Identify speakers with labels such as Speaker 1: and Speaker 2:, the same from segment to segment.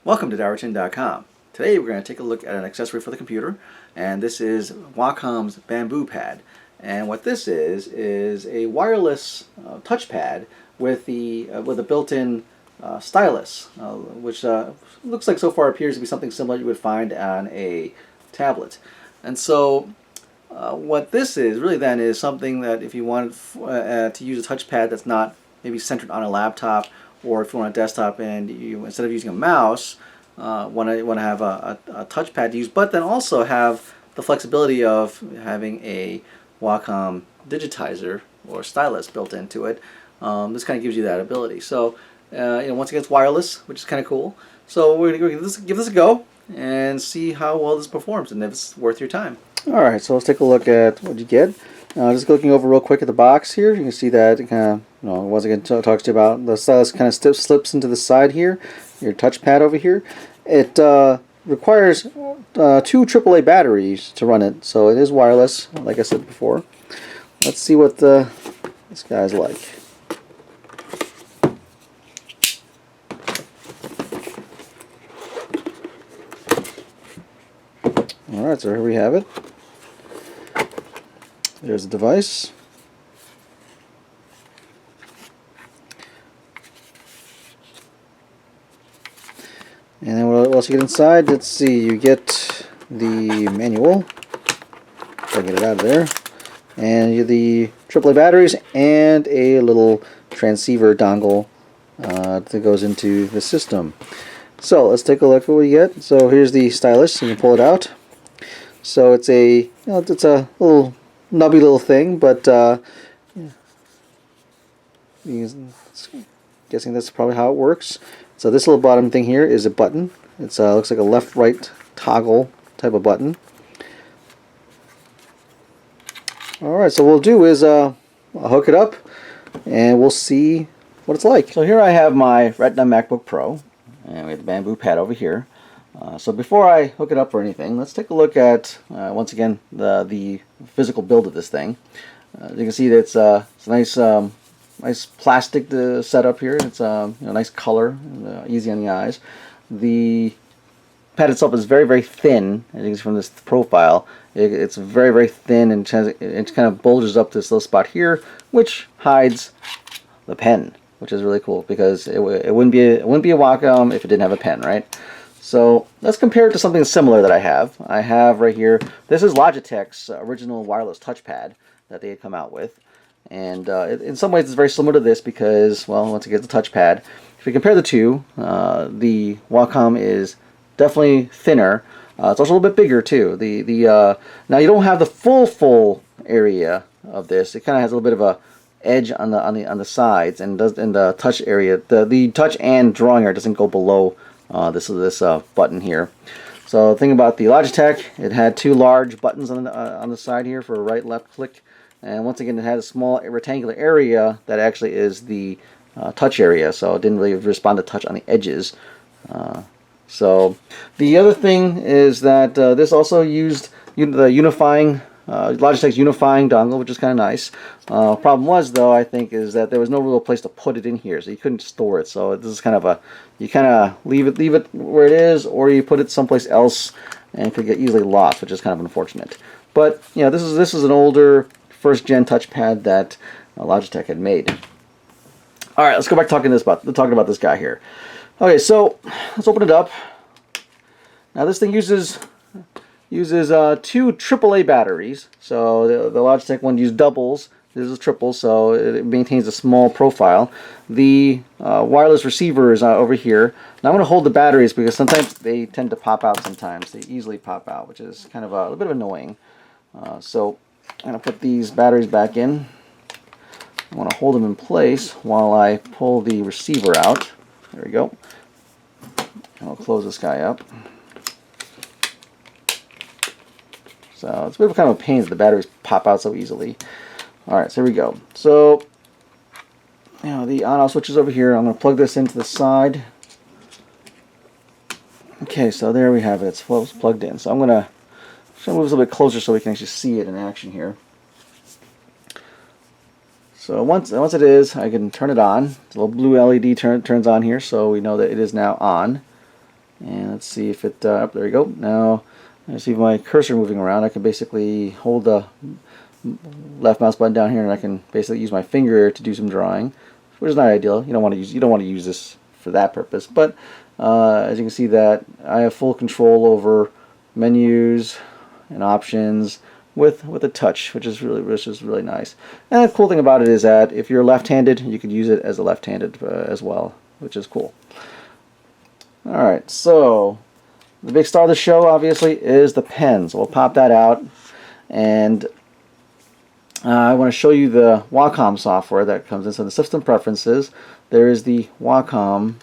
Speaker 1: Welcome to Darwin.com. Today we're going to take a look at an accessory for the computer, and this is Wacom's Bamboo Pad. And what this is a wireless touchpad with a built-in stylus, which looks like so far appears to be something similar you would find on a tablet. And so what this is really then is something that if you want to use a touchpad that's not maybe centered on a laptop, or if you want a desktop and you, instead of using a mouse, want to have a touchpad to use, but then also have the flexibility of having a Wacom digitizer or stylus built into it. This kind of gives you that ability. So once again, it's wireless, which is kind of cool. So we're going to give this a go and see how well this performs and if it's worth your time. Alright, so let's take a look at what you get. Just looking over real quick at the box here, you can see that it kind of, once again, talks to you about the stylus kind of slips into the side here, your touchpad over here. It requires 2 AAA batteries to run it, so it is wireless, like I said before. Let's see what this guy's like. Alright, so here we have it. There's the device. And then what else you get inside? Let's see, you get the manual. I'll get it out of there. And you get the AAA batteries and a little transceiver dongle that goes into the system. So let's take a look at what we get. So here's the stylus. You can pull it out. So it's a it's a little nubby little thing, but guessing that's probably how it works. So this little bottom thing here is a button. It looks like a left-right toggle type of button. Alright, so what we'll do is I'll hook it up and we'll see what it's like. So here I have my Retina MacBook Pro, and we have the Bamboo Pad over here. So before I hook it up or anything, let's take a look at, once again, the physical build of this thing. You can see that it's a nice plastic setup here. It's a nice color, easy on the eyes. The pad itself is very, very thin, as you can see from this profile. It's very, very thin, and it kind of bulges up this little spot here, which hides the pen, which is really cool because it wouldn't be a Wacom if it didn't have a pen, right? So let's compare it to something similar that I have. I have right here, this is Logitech's original wireless touchpad that they had come out with. And in some ways it's very similar to this because, well, once again, it's a touchpad. If we compare the two, the Wacom is definitely thinner. It's also a little bit bigger too. Now you don't have the full area of this. It kind of has a little bit of a edge on the sides, and the touch area, the touch and drawing area doesn't go below this button here. So the thing about the Logitech, it had 2 large buttons on the side here for right, left click, and once again it had a small rectangular area that actually is the touch area, so it didn't really respond to touch on the edges. So the other thing is that this also used the Unifying, Logitech's Unifying dongle, which is kind of nice. Problem was, though, I think, is that there was no real place to put it in here, so you couldn't store it. So this is kind of you kind of leave it where it is, or you put it someplace else, and it could get easily lost, which is kind of unfortunate. But this is an older first-gen touchpad that Logitech had made. All right, let's go back talking about this guy here. Okay, so let's open it up. Now this thing uses 2 AAA batteries. So the Logitech one used doubles. This is triple, so it maintains a small profile. The wireless receiver is over here. Now I'm going to hold the batteries because sometimes they tend to pop out sometimes. They easily pop out, which is kind of a little bit annoying. So I'm going to put these batteries back in. I want to hold them in place while I pull the receiver out. There we go. I'll close this guy up. So it's a bit of kind of a pain that the batteries pop out so easily. Alright, so here we go. So, the on-off switch is over here. I'm going to plug this into the side. Okay, so there we have it. It's plugged in. So I'm going to move this a little bit closer so we can actually see it in action here. So once it is, I can turn it on. The little blue LED turns on here, so we know that it is now on. let's see if it, there we go. Now, I see my cursor moving around. I can basically hold the left mouse button down here, and I can basically use my finger to do some drawing, which is not ideal. You don't want to use this for that purpose. But as you can see, that I have full control over menus and options with a touch, which is really nice. And the cool thing about it is that if you're left-handed, you could use it as a left-handed as well, which is cool. All right, so the big star of the show, obviously, is the pen. So we'll pop that out, and I want to show you the Wacom software that comes in. So the system preferences, there is the Wacom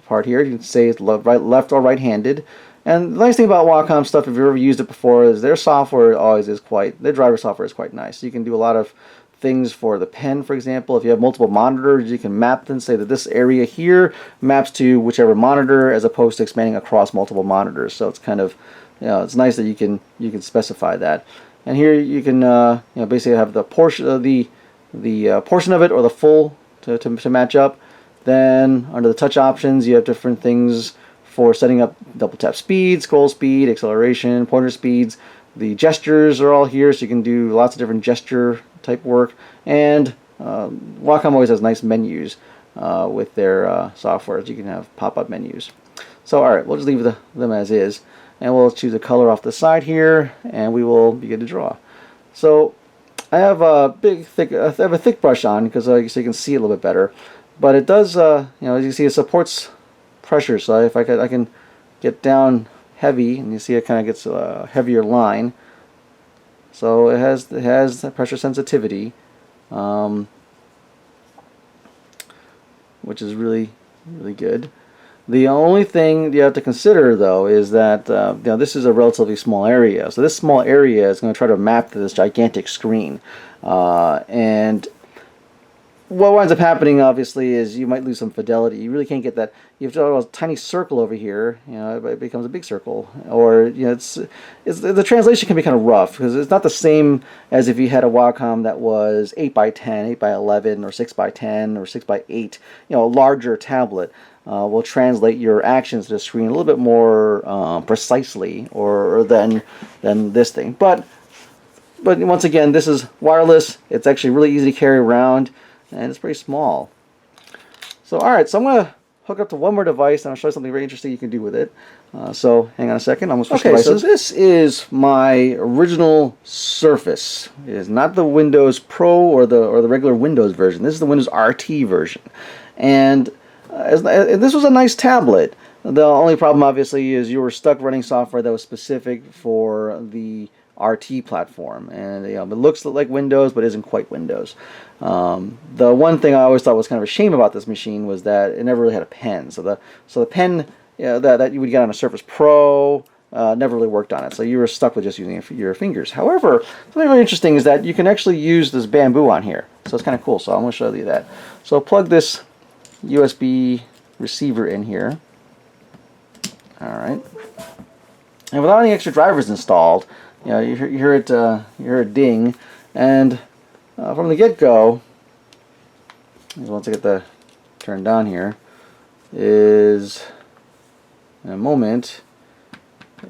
Speaker 1: part here. You can say it's left or right-handed. And the nice thing about Wacom stuff, if you've ever used it before, is their software always is their driver software is quite nice. So you can do a lot of things for the pen, for example. If you have multiple monitors, you can map them, say that this area here maps to whichever monitor, as opposed to expanding across multiple monitors. So it's kind of, it's nice that you can specify that. And here you can basically have the portion of the portion of it, or the full to match up. Then under the touch options, you have different things for setting up double tap speed, scroll speed, acceleration, pointer speeds. The gestures are all here, so you can do lots of different gesture type work. And Wacom always has nice menus with their software. You can have pop-up menus. So all right, we'll just leave them as is. And we'll choose a color off the side here, and we will begin to draw. So I have a thick brush on, because so you can see it a little bit better. But it does, as you can see, it supports pressure. So if I can get down heavy, and you see it kind of gets a heavier line. So it has that pressure sensitivity, which is really good. The only thing you have to consider, though, is that this is a relatively small area. So this small area is going to try to map to this gigantic screen. And what winds up happening, obviously, is you might lose some fidelity. You really can't get that. You have to draw a tiny circle over here. It becomes a big circle. Or the translation can be kind of rough, because it's not the same as if you had a Wacom that was 8x10, 8x11, or 6x10, or 6x8. A larger tablet will translate your actions to the screen a little bit more precisely, or than this thing. But once again, this is wireless. It's actually really easy to carry around, and it's pretty small. So alright, so I'm going to hook up to one more device, and I'll show you something very interesting you can do with it. So hang on a second, I'm going to switch devices. So this is my original Surface. It is not the Windows Pro or the regular Windows version. This is the Windows RT version. And this was a nice tablet. The only problem, obviously, is you were stuck running software that was specific for the RT platform, and it looks like Windows but isn't quite Windows. The one thing I always thought was kind of a shame about this machine was that it never really had a pen. So the pen that you would get on a Surface Pro never really worked on it. So you were stuck with just using your fingers. However, something really interesting is that you can actually use this bamboo on here. So it's kind of cool. So I'm going to show you that. So plug this USB receiver in here. All right, and without any extra drivers installed, you hear it ding, and from the get-go, once I get the turned on here, is in a moment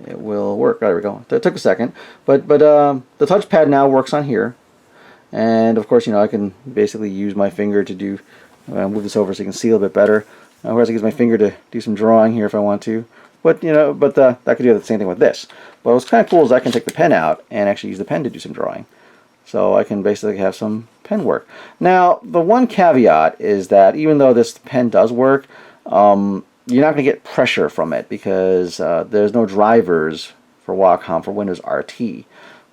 Speaker 1: it will work. There we go. It took a second, but the touchpad now works on here, and of course I can basically use my finger to do. Move this over so you can see a little bit better. Of course, I use my finger to do some drawing here if I want to. But I could do the same thing with this. But what's kind of cool is I can take the pen out and actually use the pen to do some drawing. So I can basically have some pen work. Now, the one caveat is that even though this pen does work, you're not going to get pressure from it, because there's no drivers for Wacom for Windows RT.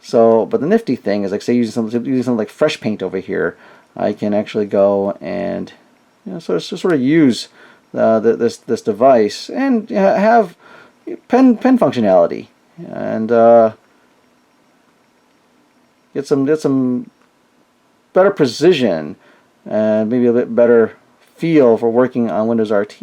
Speaker 1: So, but the nifty thing is, like, say using something like Fresh Paint over here, I can actually go and sort of use this device and have pen functionality, and get some better precision and maybe a bit better feel for working on Windows RT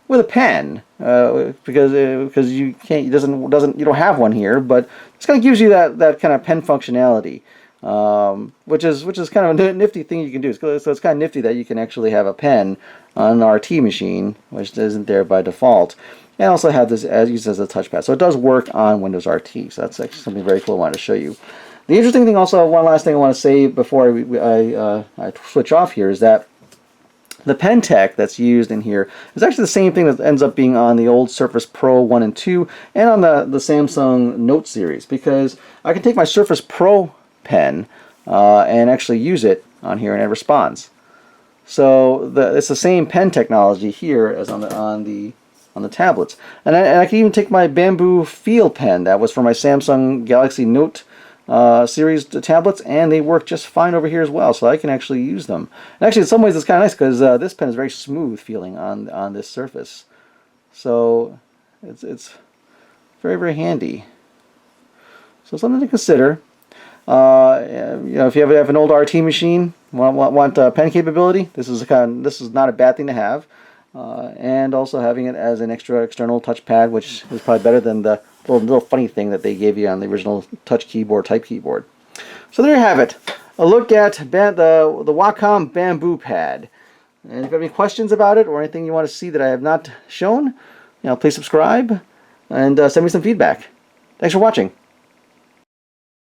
Speaker 1: with a pen, because you don't have one here, but this kind of gives you that kind of pen functionality. Which is kind of a nifty thing you can do. So it's kind of nifty that you can actually have a pen on an RT machine, which isn't there by default. and also have this as used as a touchpad. So it does work on Windows RT. So that's actually something very cool I wanted to show you. The interesting thing also, one last thing I want to say before I switch off here, is that the pen tech that's used in here is actually the same thing that ends up being on the old Surface Pro 1 and 2 and on the Samsung Note series, because I can take my Surface Pro pen and actually use it on here and it responds. So it's the same pen technology here as on the tablets. And I can even take my Bamboo Feel pen that was for my Samsung Galaxy Note series tablets, and they work just fine over here as well, so I can actually use them. And actually in some ways it's kind of nice because this pen is very smooth feeling on this surface, so it's very, very handy. So something to consider. You know, if you have an old RT machine, want pen capability, this is not a bad thing to have. And also having it as an external touchpad, which is probably better than the little funny thing that they gave you on the original touch keyboard type keyboard. So there you have it, a look at the Wacom Bamboo Pad. And if you have any questions about it or anything you want to see that I have not shown, please subscribe and send me some feedback. Thanks for watching.